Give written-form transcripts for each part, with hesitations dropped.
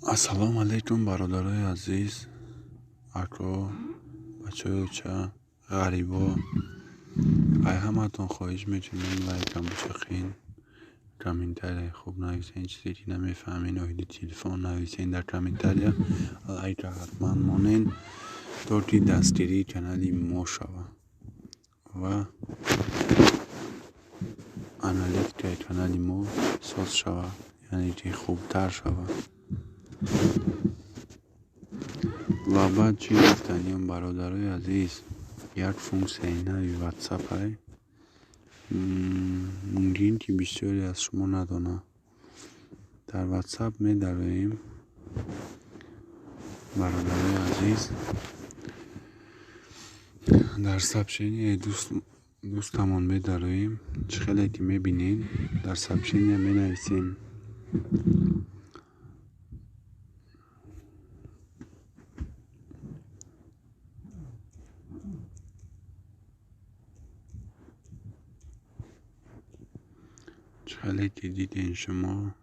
السلام علیکم برادرای عزیز، اکا، بچه چه غریبا. ای همتون خواهش میکنم لایکم بچخین، کامنتاری خوب نویسین، چیزی نمیفهمین اوید تلفن نویسین در کامنتاری، لایک حتما مونین تا که دستگیری کانالی ما شوه و انالیز که کانالی ما ساز شوه، یعنی که خوبتر شوه. و بعد چی گفتنیم برادرای عزیز، یک فونکسیون نوی واتساپ های ممکن که بسیاری از شما ندانه. در واتساپ می داریم برادرای عزیز، در سبشینی دوستمون می داریم. خیلی که می بینین در سبشینی می نویسیم خیلی که دیدین شما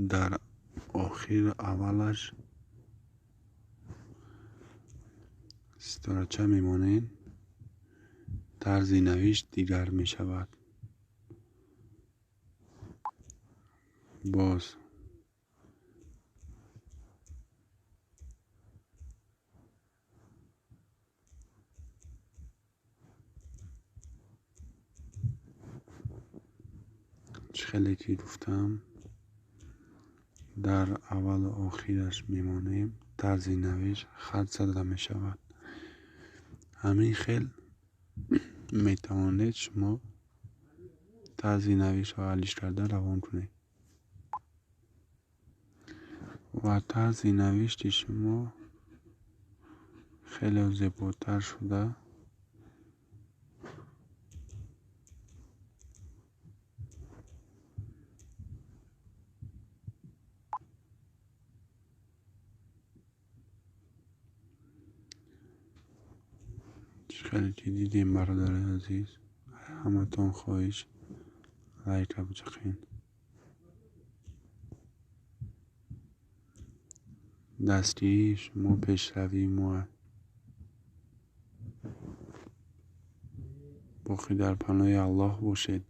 در آخر اولش ستارچه میمونین، طرز نوشت دیگر می شود. باز خیلی که گفتم در اول و آخرش میمانیم، طرز نوشت خط زده می شود. همین خیل میتوانید شما طرز نوشت و حلش کرده روان کنید و طرز نوشت شما خیلی زیباتر شده. خیلی که دیدیم برادر عزیز، همتون خواهش لایک بچخین، دستی شما پیشروی ما باقی در پناه الله باشید.